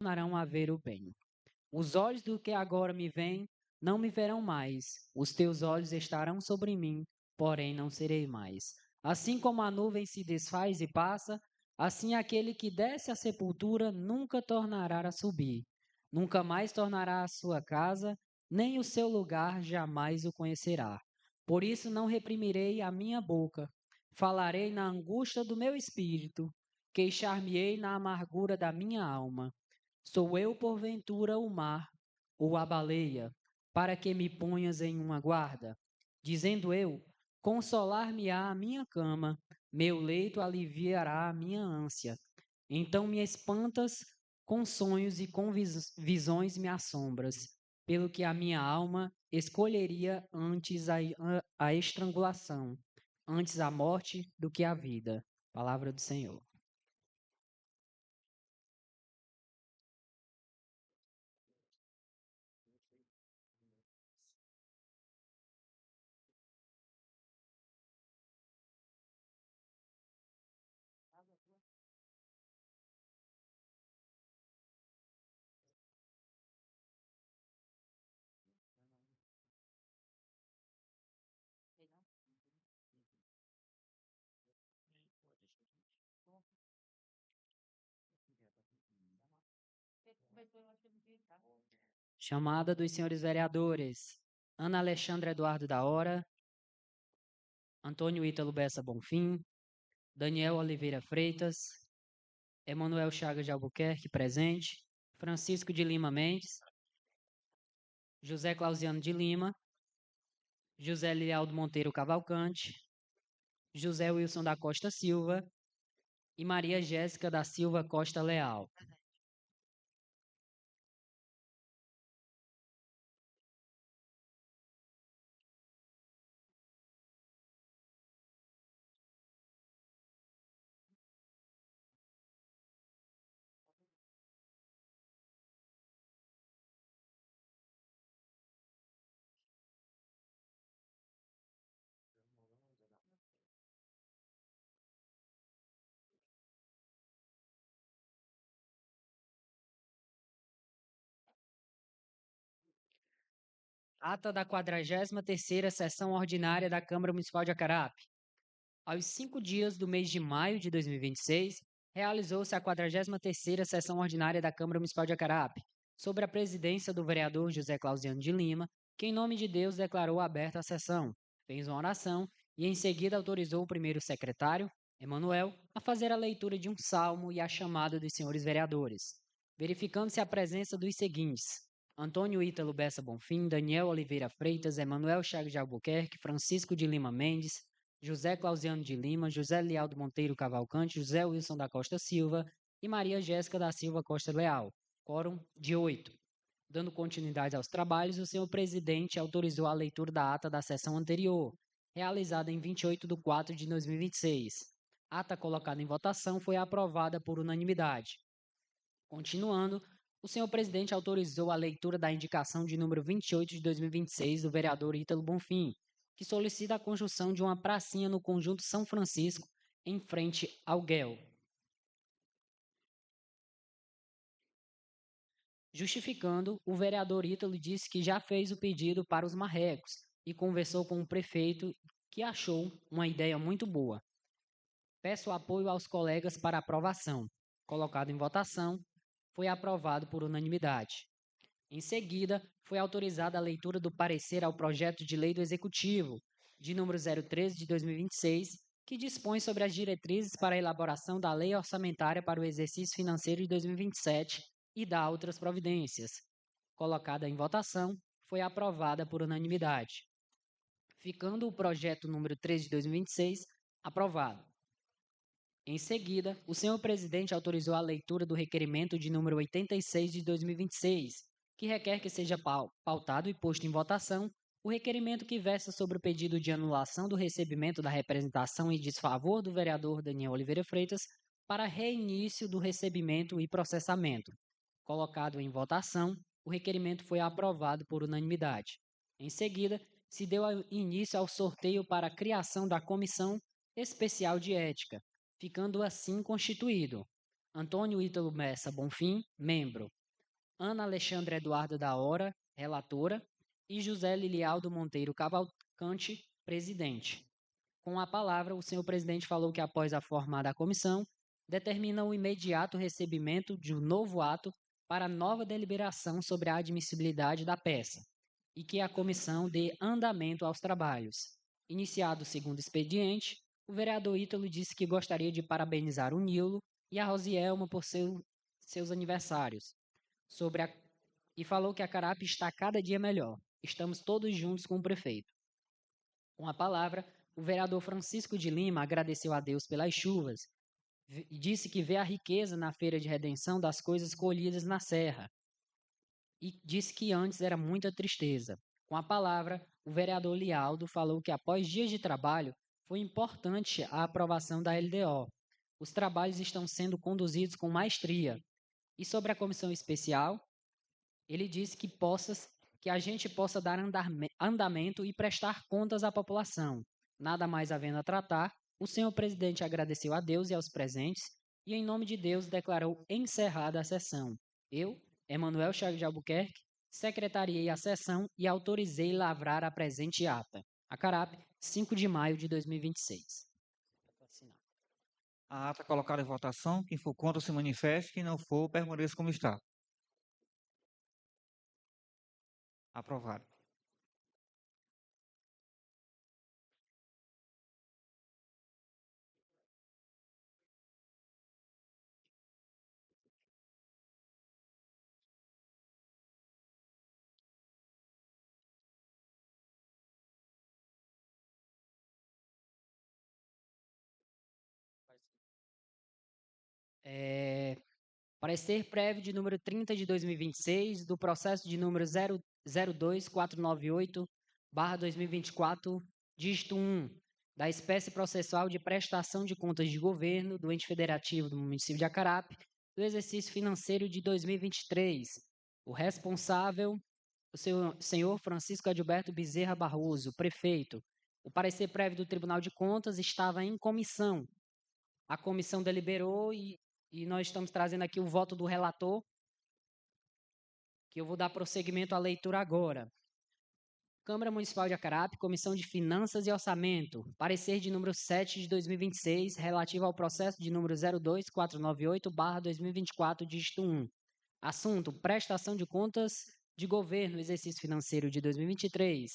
tornarão a ver o bem. Os olhos do que agora me veem não me verão mais. Os teus olhos estarão sobre mim, porém não serei mais. Assim como a nuvem se desfaz e passa, assim aquele que desce à sepultura nunca tornará a subir. Nunca mais tornará à sua casa, nem o seu lugar jamais o conhecerá. Por isso não reprimirei a minha boca. Falarei na angústia do meu espírito, queixar-me-ei na amargura da minha alma. Sou eu, porventura, o mar, ou a baleia, para que me ponhas em uma guarda? Dizendo eu, consolar-me-á a minha cama, meu leito aliviará a minha ânsia. Então me espantas com sonhos e com visões me assombras, pelo que a minha alma escolheria antes a estrangulação, antes a morte do que a vida. Palavra do Senhor. Chamada dos senhores vereadores: Ana Alexandra Eduardo da Hora, Antônio Ítalo Bessa Bonfim, Daniel Oliveira Freitas, Emanuel Chagas de Albuquerque, presente, Francisco de Lima Mendes, José Clausiano de Lima, José Lialdo Monteiro Cavalcante, José Wilson da Costa Silva e Maria Jéssica da Silva Costa Leal. Ata da 43ª Sessão Ordinária da Câmara Municipal de Acarape. Aos 5 dias do mês de maio de 2026, realizou-se a 43ª Sessão Ordinária da Câmara Municipal de Acarape, sob a presidência do vereador José Clausiano de Lima, que em nome de Deus declarou aberta a sessão, fez uma oração e em seguida autorizou o primeiro secretário, Emanuel, a fazer a leitura de um salmo e a chamada dos senhores vereadores, verificando-se a presença dos seguintes: Antônio Ítalo Bessa Bonfim, Daniel Oliveira Freitas, Emanuel Chagas de Albuquerque, Francisco de Lima Mendes, José Clausiano de Lima, José Lialdo Monteiro Cavalcante, José Wilson da Costa Silva e Maria Jéssica da Silva Costa Leal. Quórum de 8. Dando continuidade aos trabalhos, o senhor presidente autorizou a leitura da ata da sessão anterior, realizada em 28 de 4 de 2026. A ata colocada em votação foi aprovada por unanimidade. Continuando, o senhor presidente autorizou a leitura da indicação de número 28 de 2026 do vereador Ítalo Bonfim, que solicita a construção de uma pracinha no conjunto São Francisco, em frente ao GUEL. Justificando, o vereador Ítalo disse que já fez o pedido para os marrecos e conversou com o prefeito, que achou uma ideia muito boa. Peço apoio aos colegas para aprovação. Colocado em votação, foi aprovado por unanimidade. Em seguida, foi autorizada a leitura do parecer ao projeto de lei do Executivo, de número 013 de 2026, que dispõe sobre as diretrizes para a elaboração da lei orçamentária para o exercício financeiro de 2027 e dá outras providências. Colocada em votação, foi aprovada por unanimidade. Ficando o projeto número 13 de 2026 aprovado. Em seguida, o senhor presidente autorizou a leitura do requerimento de número 86 de 2026, que requer que seja pautado e posto em votação o requerimento que versa sobre o pedido de anulação do recebimento da representação em desfavor do vereador Daniel Oliveira Freitas para reinício do recebimento e processamento. Colocado em votação, o requerimento foi aprovado por unanimidade. Em seguida, se deu início ao sorteio para a criação da Comissão Especial de Ética, ficando assim constituído Antônio Ítalo Messa Bonfim, membro. Ana Alexandra Eduarda da Hora, relatora. E José Lilialdo Monteiro Cavalcante, presidente. Com a palavra, o senhor presidente falou que, após a formada a comissão, determina o imediato recebimento de um novo ato para nova deliberação sobre a admissibilidade da peça e que a comissão dê andamento aos trabalhos. Iniciado o segundo expediente, o vereador Ítalo disse que gostaria de parabenizar o Nilo e a Rosielma por seus aniversários e falou que a Carape está cada dia melhor. Estamos todos juntos com o prefeito. Com a palavra, o vereador Francisco de Lima agradeceu a Deus pelas chuvas e disse que vê a riqueza na feira de redenção das coisas colhidas na serra e disse que antes era muita tristeza. Com a palavra, o vereador Lialdo falou que após dias de trabalho foi importante a aprovação da LDO. Os trabalhos estão sendo conduzidos com maestria. E sobre a comissão especial, ele disse que a gente possa dar andamento e prestar contas à população. Nada mais havendo a tratar, o senhor presidente agradeceu a Deus e aos presentes e, em nome de Deus, declarou encerrada a sessão. Eu, Emanuel Chagas de Albuquerque, secretariei a sessão e autorizei lavrar a presente ata. A Carape, 5 de maio de 2026. A ata colocada em votação. Quem for contra se manifeste. Quem não for, permaneça como está. Aprovado. Parecer prévio de número 30 de 2026, do processo de número 02498/2024, dígito 1, da espécie processual de prestação de contas de governo do ente federativo do município de Acarape, do exercício financeiro de 2023. O responsável, o senhor Francisco Adilberto Bezerra Barroso, prefeito. O parecer prévio do Tribunal de Contas estava em comissão. A comissão deliberou e nós estamos trazendo aqui o voto do relator, que eu vou dar prosseguimento à leitura agora. Câmara Municipal de Acarape, Comissão de Finanças e Orçamento, parecer de número 7 de 2026, relativo ao processo de número 02498/2024, dígito 1. Assunto: prestação de contas de governo, exercício financeiro de 2023.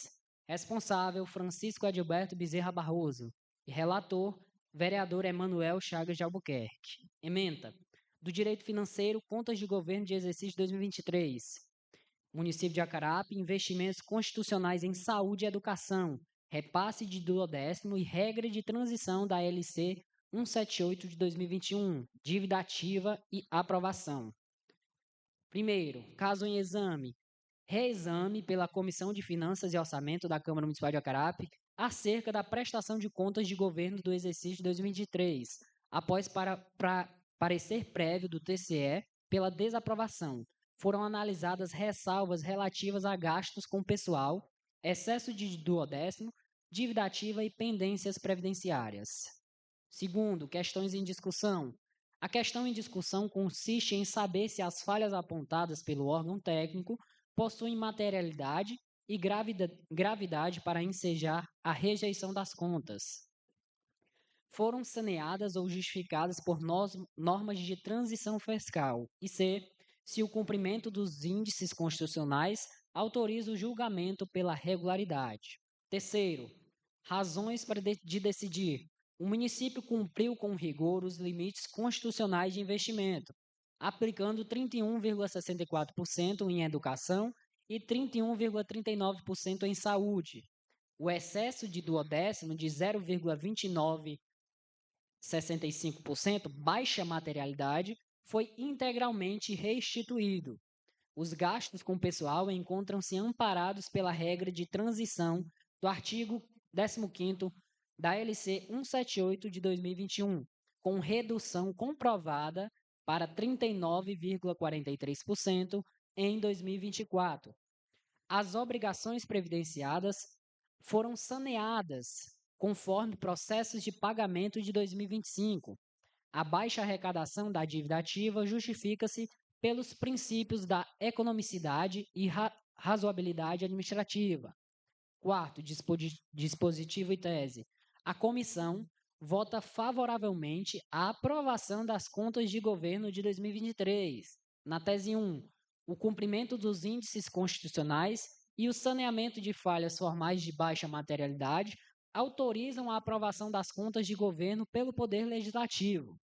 Responsável: Francisco Adilberto Bezerra Barroso. E relator: vereador Emanuel Chagas de Albuquerque. Ementa: do Direito Financeiro, Contas de Governo de Exercício 2023. Município de Acarape, investimentos constitucionais em saúde e educação, repasse de 12º e regra de transição da LC 178 de 2021, dívida ativa e aprovação. Primeiro, caso em exame, reexame pela Comissão de Finanças e Orçamento da Câmara Municipal de Acarape acerca da prestação de contas de governo do exercício de 2023, após parecer prévio do TCE pela desaprovação. Foram analisadas ressalvas relativas a gastos com pessoal, excesso de 12º, dívida ativa e pendências previdenciárias. Segundo, questões em discussão. A questão em discussão consiste em saber se as falhas apontadas pelo órgão técnico possuem materialidade e gravidade para ensejar a rejeição das contas. Foram saneadas ou justificadas por normas de transição fiscal. E C, se o cumprimento dos índices constitucionais autoriza o julgamento pela regularidade. Terceiro, razões de decidir. O município cumpriu com rigor os limites constitucionais de investimento, aplicando 31,64% em educação e 31,39% em saúde. O excesso de 12º de 0,2965%, baixa materialidade, foi integralmente restituído. Os gastos com pessoal encontram-se amparados pela regra de transição do artigo 15º da LC 178 de 2021, com redução comprovada para 39,43% em 2024. As obrigações previdenciadas foram saneadas conforme processos de pagamento de 2025. A baixa arrecadação da dívida ativa justifica-se pelos princípios da economicidade e razoabilidade administrativa. Quarto, dispositivo e tese. A comissão vota favoravelmente à aprovação das contas de governo de 2023. Na tese 1, o cumprimento dos índices constitucionais e o saneamento de falhas formais de baixa materialidade autorizam a aprovação das contas de governo pelo Poder Legislativo.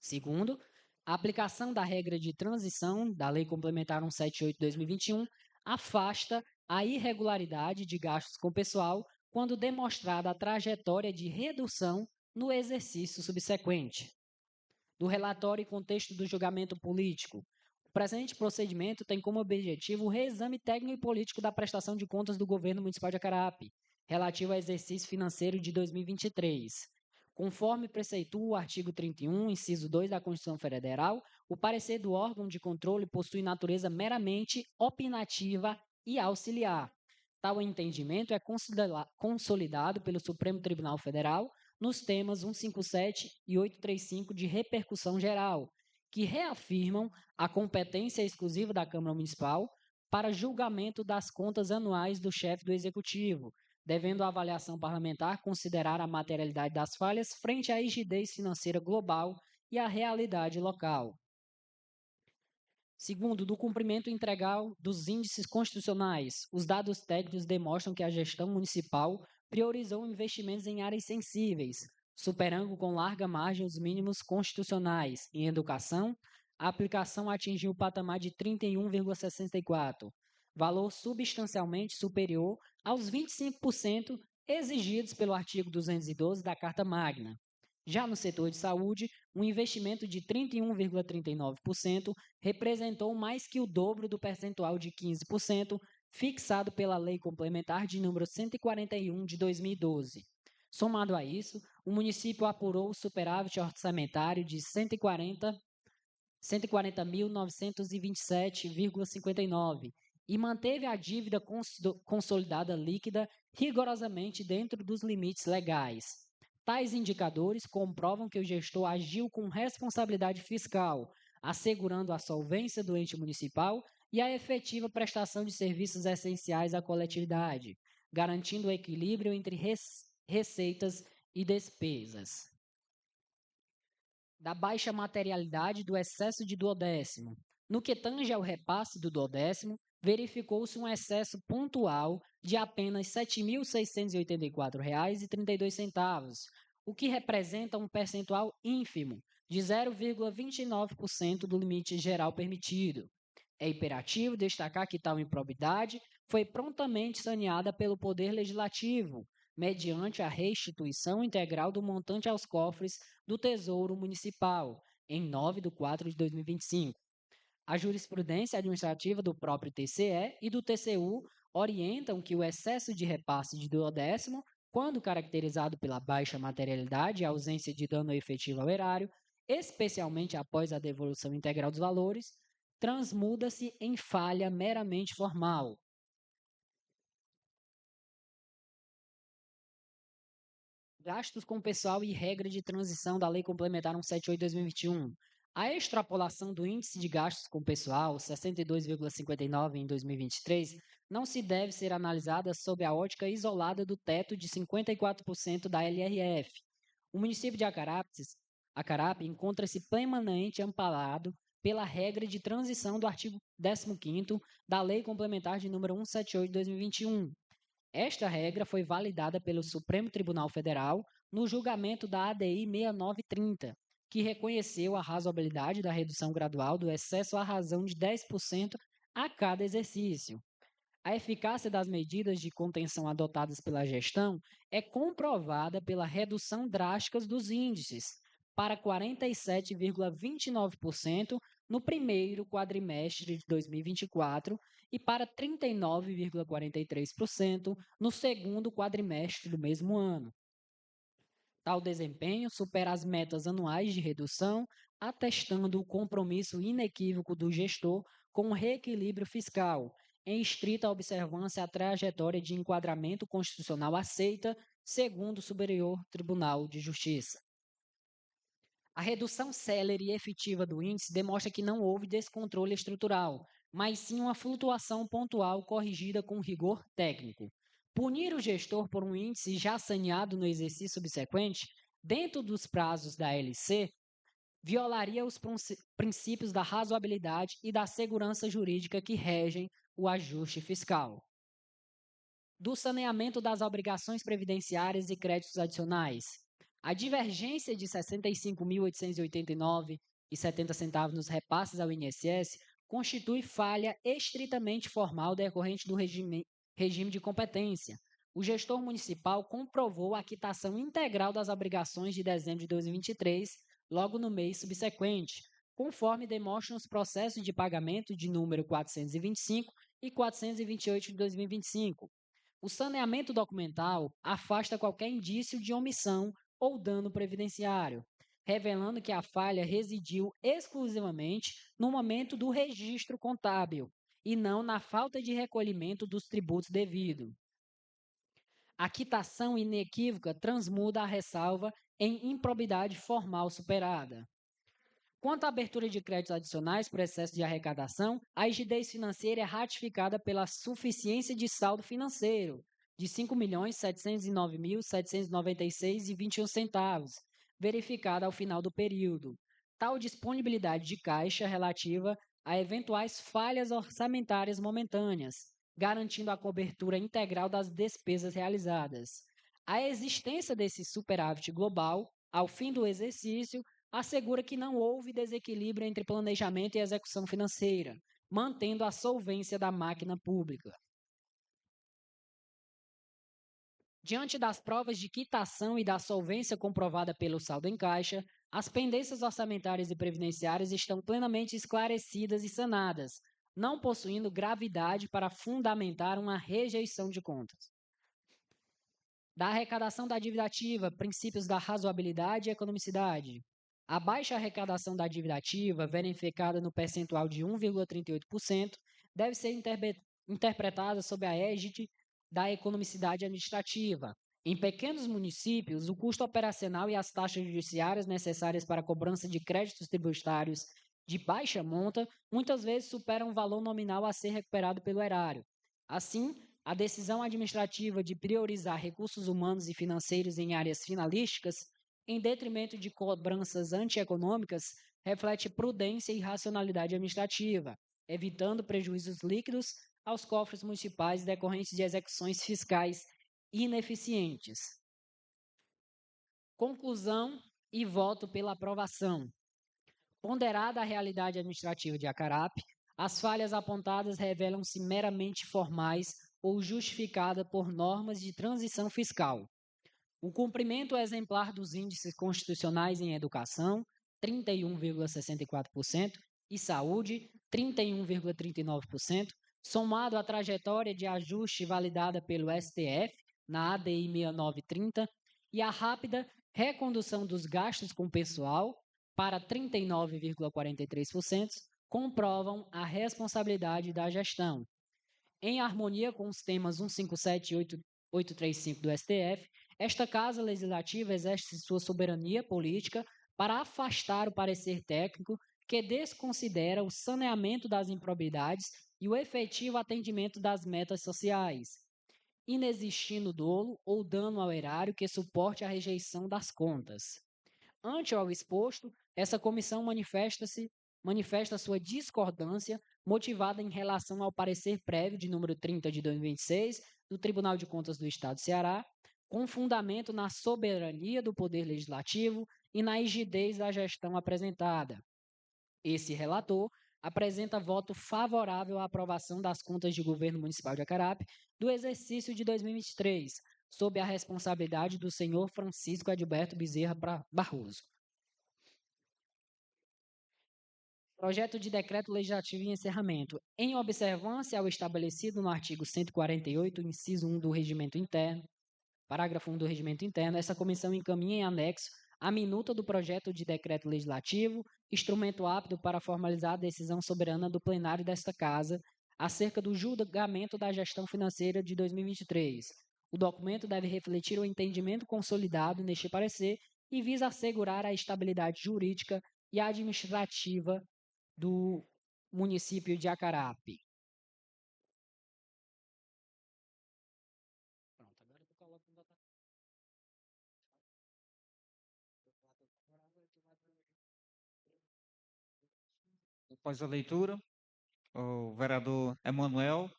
Segundo, a aplicação da regra de transição da Lei Complementar 178/2021 afasta a irregularidade de gastos com pessoal quando demonstrada a trajetória de redução no exercício subsequente. Do relatório e contexto do julgamento político, o presente procedimento tem como objetivo o reexame técnico e político da prestação de contas do governo municipal de Acarape, relativo ao exercício financeiro de 2023. Conforme preceitua o artigo 31, inciso 2 da Constituição Federal, o parecer do órgão de controle possui natureza meramente opinativa e auxiliar. Tal entendimento é consolidado pelo Supremo Tribunal Federal nos temas 157 e 835 de repercussão geral, que reafirmam a competência exclusiva da Câmara Municipal para julgamento das contas anuais do chefe do Executivo, devendo a avaliação parlamentar considerar a materialidade das falhas frente à rigidez financeira global e à realidade local. Segundo, do cumprimento integral dos índices constitucionais, os dados técnicos demonstram que a gestão municipal priorizou investimentos em áreas sensíveis, superando com larga margem os mínimos constitucionais. Em educação, a aplicação atingiu o patamar de 31,64%, valor substancialmente superior aos 25% exigidos pelo artigo 212 da Carta Magna. Já no setor de saúde, um investimento de 31,39% representou mais que o dobro do percentual de 15% fixado pela Lei Complementar de número 141 de 2012. Somado a isso, o município apurou o superávit orçamentário de 140.927,59 e manteve a dívida consolidada líquida rigorosamente dentro dos limites legais. Tais indicadores comprovam que o gestor agiu com responsabilidade fiscal, assegurando a solvência do ente municipal e a efetiva prestação de serviços essenciais à coletividade, garantindo o equilíbrio entre receitas e despesas. Da baixa materialidade do excesso de duodécimo. No que tange ao repasse do duodécimo, verificou-se um excesso pontual de apenas R$ 7.684,32, o que representa um percentual ínfimo de 0,29% do limite geral permitido. É imperativo destacar que tal improbidade foi prontamente saneada pelo Poder Legislativo, mediante a restituição integral do montante aos cofres do Tesouro Municipal, em 9 de 4 de 2025. A jurisprudência administrativa do próprio TCE e do TCU orientam que o excesso de repasse de duodécimo, quando caracterizado pela baixa materialidade e ausência de dano efetivo ao erário, especialmente após a devolução integral dos valores, transmuda-se em falha meramente formal. Gastos com pessoal e regra de transição da Lei Complementar 178/2021. A extrapolação do índice de gastos com pessoal, 62,59 em 2023, não se deve ser analisada sob a ótica isolada do teto de 54% da LRF. O município de Acarape encontra-se plenamente amparado pela regra de transição do artigo 15º da Lei Complementar de número 178/2021. Esta regra foi validada pelo Supremo Tribunal Federal no julgamento da ADI 6930, que reconheceu a razoabilidade da redução gradual do excesso à razão de 10% a cada exercício. A eficácia das medidas de contenção adotadas pela gestão é comprovada pela redução drástica dos índices, para 47,29% no primeiro quadrimestre de 2024 e para 39,43% no segundo quadrimestre do mesmo ano. Tal desempenho supera as metas anuais de redução, atestando o compromisso inequívoco do gestor com o reequilíbrio fiscal, em estrita observância à trajetória de enquadramento constitucional aceita, segundo o Superior Tribunal de Justiça. A redução célere e efetiva do índice demonstra que não houve descontrole estrutural, mas sim uma flutuação pontual corrigida com rigor técnico. Punir o gestor por um índice já saneado no exercício subsequente, dentro dos prazos da LC, violaria os princípios da razoabilidade e da segurança jurídica que regem o ajuste fiscal. Do saneamento das obrigações previdenciárias e créditos adicionais. A divergência de R$ 65.889,70 nos repasses ao INSS constitui falha estritamente formal decorrente do regime de competência. O gestor municipal comprovou a quitação integral das obrigações de dezembro de 2023, logo no mês subsequente, conforme demonstram os processos de pagamento de número 425 e 428 de 2025. O saneamento documental afasta qualquer indício de omissão ou dano previdenciário, revelando que a falha residiu exclusivamente no momento do registro contábil e não na falta de recolhimento dos tributos devidos. A quitação inequívoca transmuda a ressalva em improbidade formal superada. Quanto à abertura de créditos adicionais por excesso de arrecadação, a rigidez financeira é ratificada pela suficiência de saldo financeiro, de R$ 5.709.796,21, verificada ao final do período. Tal disponibilidade de caixa relativa a eventuais falhas orçamentárias momentâneas, garantindo a cobertura integral das despesas realizadas. A existência desse superávit global, ao fim do exercício, assegura que não houve desequilíbrio entre planejamento e execução financeira, mantendo a solvência da máquina pública. Diante das provas de quitação e da solvência comprovada pelo saldo em caixa, as pendências orçamentárias e previdenciárias estão plenamente esclarecidas e sanadas, não possuindo gravidade para fundamentar uma rejeição de contas. Da arrecadação da dívida ativa, princípios da razoabilidade e economicidade. A baixa arrecadação da dívida ativa, verificada no percentual de 1,38%, deve ser interpretada sob a égide da economicidade administrativa. Em pequenos municípios, o custo operacional e as taxas judiciárias necessárias para a cobrança de créditos tributários de baixa monta muitas vezes superam o valor nominal a ser recuperado pelo erário. Assim, a decisão administrativa de priorizar recursos humanos e financeiros em áreas finalísticas em detrimento de cobranças antieconômicas, reflete prudência e racionalidade administrativa, evitando prejuízos líquidos aos cofres municipais decorrentes de execuções fiscais ineficientes. Conclusão e voto pela aprovação. Ponderada a realidade administrativa de Acarape, as falhas apontadas revelam-se meramente formais ou justificadas por normas de transição fiscal. O cumprimento exemplar dos índices constitucionais em educação, 31,64%, e saúde, 31,39%, somado à trajetória de ajuste validada pelo STF, na ADI 6930, e a rápida recondução dos gastos com pessoal para 39,43%, comprovam a responsabilidade da gestão. Em harmonia com os temas 157 e 835 do STF, esta Casa Legislativa exerce sua soberania política para afastar o parecer técnico que desconsidera o saneamento das improbidades e o efetivo atendimento das metas sociais, inexistindo dolo ou dano ao erário que suporte a rejeição das contas. Ante ao exposto, essa comissão manifesta sua discordância motivada em relação ao parecer prévio de número 30 de 2026 do Tribunal de Contas do Estado do Ceará, com fundamento na soberania do Poder Legislativo e na rigidez da gestão apresentada. Esse relator apresenta voto favorável à aprovação das contas de governo municipal de Acarape do exercício de 2023, sob a responsabilidade do senhor Francisco Adilberto Bezerra Barroso. Projeto de decreto legislativo em encerramento. Em observância ao estabelecido no artigo 148, inciso 1 do Regimento Interno, parágrafo 1 do Regimento Interno, essa comissão encaminha em anexo a minuta do projeto de decreto legislativo, instrumento apto para formalizar a decisão soberana do plenário desta Casa acerca do julgamento da gestão financeira de 2023. O documento deve refletir o entendimento consolidado neste parecer e visa assegurar a estabilidade jurídica e administrativa do município de Acarape. Pronto, agora eu coloco em votação. Após a leitura, o vereador Emanuel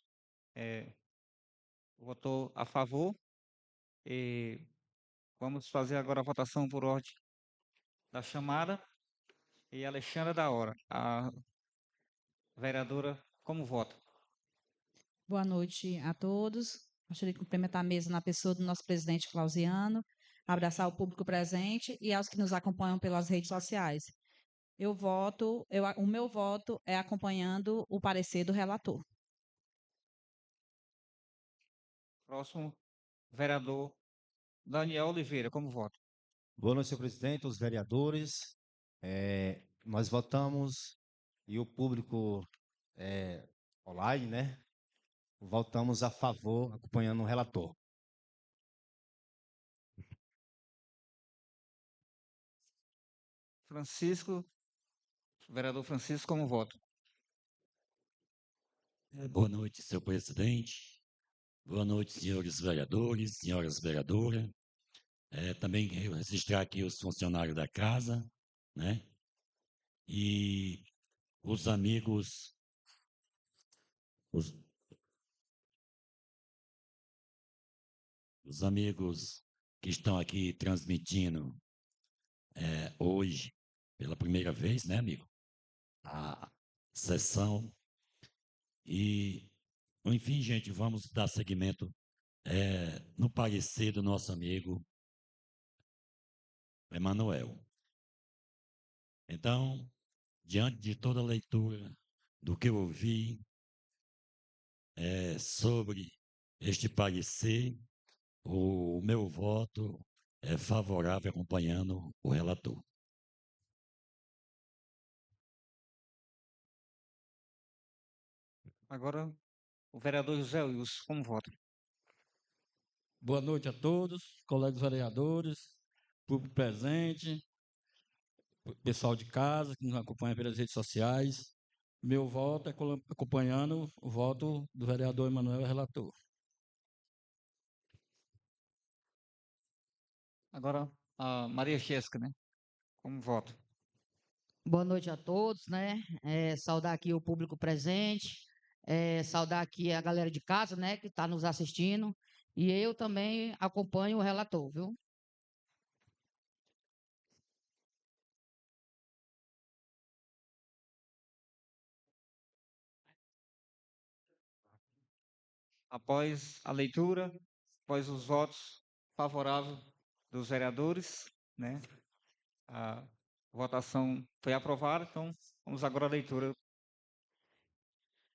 votou a favor e vamos fazer agora a votação por ordem da chamada. E Alexandra da Hora, a vereadora, como vota? Boa noite a todos. Gostaria de cumprimentar a mesa na pessoa do nosso presidente Clausiano, abraçar o público presente e aos que nos acompanham pelas redes sociais. O meu voto é acompanhando o parecer do relator. Próximo, vereador Daniel Oliveira, como vota? Boa noite, senhor presidente, os vereadores. Nós votamos e o público online, né? Votamos a favor, acompanhando o relator. Vereador Francisco, como vota? Boa noite, senhor presidente. Boa noite, senhores vereadores, senhoras vereadoras. Também registrar aqui os funcionários da casa, né? E os amigos, os amigos que estão aqui transmitindo hoje, pela primeira vez, né, amigo? A sessão. E, enfim, gente, vamos dar seguimento no parecer do nosso amigo Emanuel. Então, diante de toda a leitura do que eu ouvi sobre este parecer, o meu voto é favorável, acompanhando o relator. Agora, o vereador José Wilson, como vota? Boa noite a todos, colegas vereadores, público presente, pessoal de casa que nos acompanha pelas redes sociais. Meu voto é acompanhando o voto do vereador Emanuel, relator. Agora, a Maria Jéssica, né? Como vota? Boa noite a todos, né? Saudar aqui o público presente, saudar aqui a galera de casa, né, que está nos assistindo. E eu também acompanho o relator, viu? Após a leitura, após os votos favoráveis dos vereadores, né? A votação foi aprovada, então vamos agora à leitura.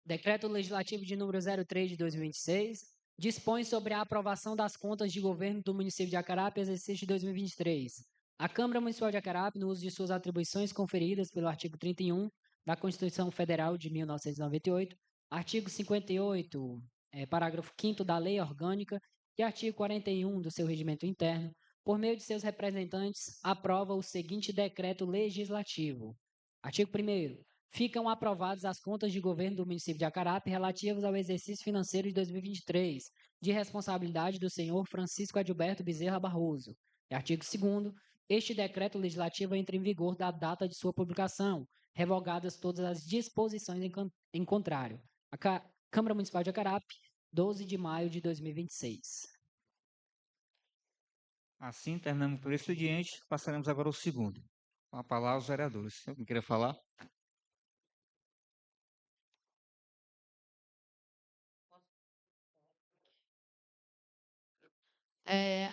Decreto Legislativo de número 03 de 2026 dispõe sobre a aprovação das contas de governo do município de Acarape, exercício de 2023. A Câmara Municipal de Acarape, no uso de suas atribuições conferidas pelo artigo 31 da Constituição Federal de 1998, artigo 58, parágrafo 5º da Lei Orgânica e artigo 41 do seu regimento interno, por meio de seus representantes, aprova o seguinte decreto legislativo. Artigo 1º. Ficam aprovadas as contas de governo do município de Acarape relativas ao exercício financeiro de 2023, de responsabilidade do senhor Francisco Adilberto Bezerra Barroso. E artigo 2º. Este decreto legislativo entra em vigor da data de sua publicação, revogadas todas as disposições em contrário. A Câmara Municipal de Acarape, 12 de maio de 2026. Assim, terminamos por expediente, passaremos agora ao segundo. Com a palavra aos vereadores. Alguém queria falar?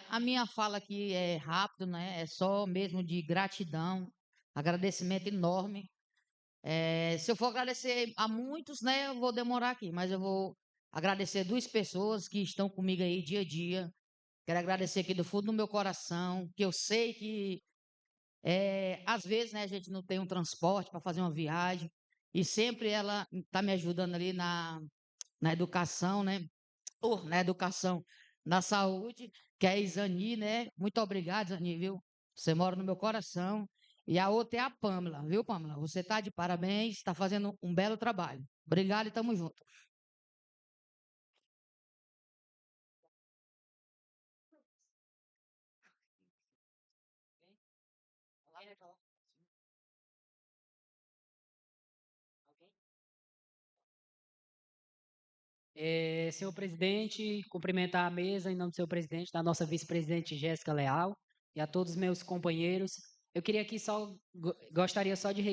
A minha fala aqui é rápido, né? É só mesmo de gratidão, agradecimento enorme. Se eu for agradecer a muitos, né, eu vou demorar aqui, mas eu vou agradecer 2 pessoas que estão comigo aí dia a dia. Quero agradecer aqui do fundo do meu coração, que eu sei que às vezes, né, a gente não tem um transporte para fazer uma viagem, e sempre ela está me ajudando ali na educação, né? Na educação, na saúde, que é a Isani, né? Muito obrigado, Isani, viu? Você mora no meu coração. E a outra é a Pâmela, viu, Pâmela? Você está de parabéns, está fazendo um belo trabalho. Obrigado e tamo junto. Senhor presidente, cumprimentar a mesa em nome do senhor presidente, da nossa vice-presidente Jéssica Leal e a todos os meus companheiros. Eu queria aqui gostaria só de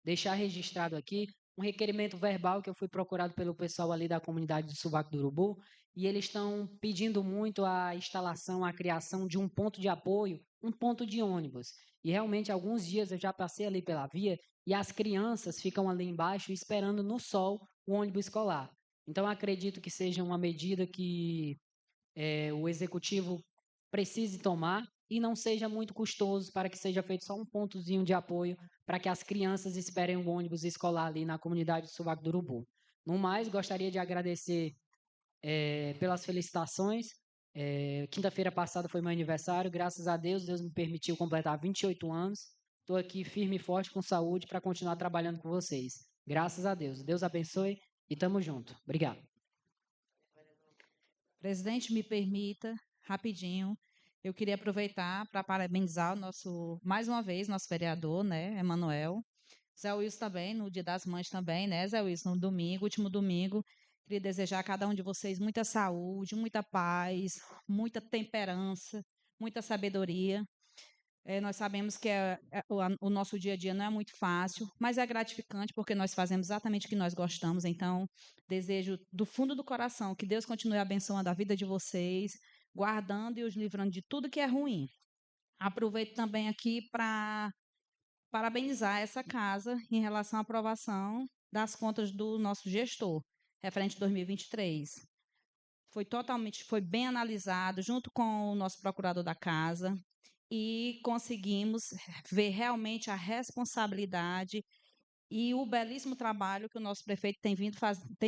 deixar registrado aqui um requerimento verbal que eu fui procurado pelo pessoal ali da comunidade do Sovaco do Urubu, e eles estão pedindo muito a instalação, a criação de um ponto de apoio, um ponto de ônibus. E realmente, alguns dias eu já passei ali pela via e as crianças ficam ali embaixo esperando no sol o ônibus escolar. Então, acredito que seja uma medida que o executivo precise tomar e não seja muito custoso, para que seja feito só um pontozinho de apoio para que as crianças esperem o ônibus escolar ali na comunidade do Sovaco do Urubu. No mais, gostaria de agradecer pelas felicitações. Quinta-feira passada foi meu aniversário, graças a Deus, Deus me permitiu completar 28 anos. Estou aqui firme e forte com saúde para continuar trabalhando com vocês. Graças a Deus. Deus abençoe e tamo junto. Obrigado. Presidente, me permita, rapidinho, eu queria aproveitar para parabenizar mais uma vez, nosso vereador, né, Emanuel. Zé Wilson também, no Dia das Mães também, né, Zé Wilson, no domingo, último domingo. Queria desejar a cada um de vocês muita saúde, muita paz, muita temperança, muita sabedoria. Nós sabemos que o nosso dia a dia não é muito fácil, mas é gratificante porque nós fazemos exatamente o que nós gostamos. Então, desejo do fundo do coração que Deus continue abençoando a vida de vocês, guardando e os livrando de tudo que é ruim. Aproveito também aqui para parabenizar essa casa em relação à aprovação das contas do nosso gestor, referente 2023. Foi bem analisado, junto com o nosso procurador da casa, e conseguimos ver realmente a responsabilidade e o belíssimo trabalho que o nosso prefeito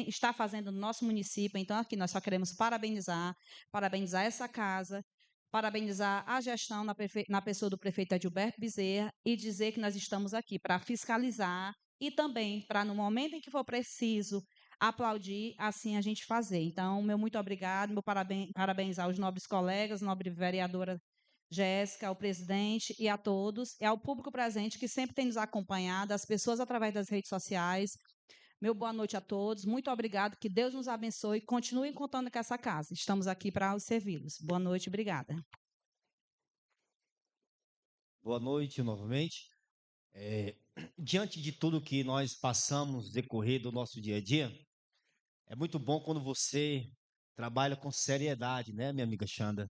está fazendo no nosso município. Então, aqui nós só queremos parabenizar essa casa, parabenizar a gestão na pessoa do prefeito Adilberto Bezerra e dizer que nós estamos aqui para fiscalizar e também para, no momento em que for preciso, aplaudir, assim a gente fazer. Então, meu muito obrigado, meu parabenizar os nobres colegas, nobre vereadora Jéssica, ao presidente e a todos, e ao público presente que sempre tem nos acompanhado, as pessoas através das redes sociais. Meu boa noite a todos, muito obrigado, que Deus nos abençoe e continuem contando com essa casa. Estamos aqui para servi-los. Boa noite, obrigada. Boa noite novamente. Diante de tudo que nós passamos decorrer do nosso dia a dia, é muito bom quando você trabalha com seriedade, né, minha amiga Xanda?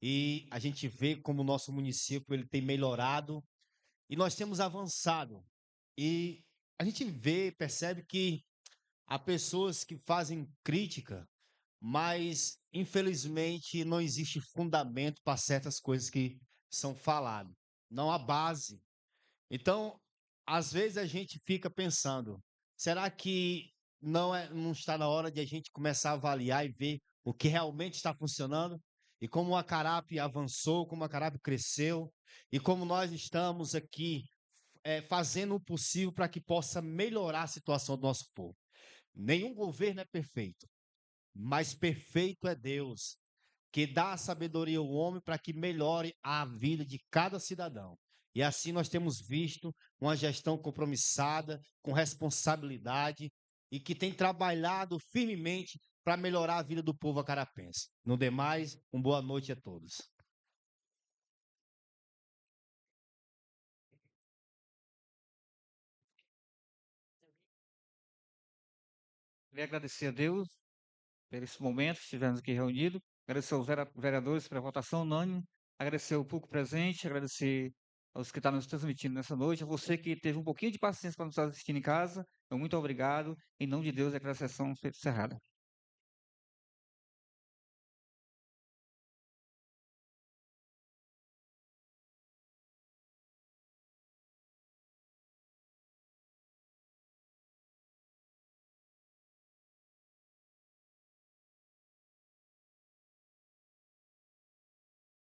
E a gente vê como o nosso município ele tem melhorado e nós temos avançado. E a gente percebe que há pessoas que fazem crítica, mas infelizmente não existe fundamento para certas coisas que são faladas. Não há base. Então, às vezes a gente fica pensando, será que não está na hora de a gente começar a avaliar e ver o que realmente está funcionando? E como a Carap avançou, como a Carap cresceu, e como nós estamos aqui fazendo o possível para que possa melhorar a situação do nosso povo. Nenhum governo é perfeito, mas perfeito é Deus, que dá a sabedoria ao homem para que melhore a vida de cada cidadão. E assim nós temos visto uma gestão compromissada, com responsabilidade e que tem trabalhado firmemente para melhorar a vida do povo acarapense. No demais, uma boa noite a todos. Queria agradecer a Deus por esse momento que estivemos aqui reunidos, agradecer aos vereadores pela votação unânime, agradecer ao público presente, agradecer aos que estão nos transmitindo nessa noite, a você que teve um pouquinho de paciência para nos assistir em casa, muito obrigado. Em nome de Deus, é que a sessão seja encerrada.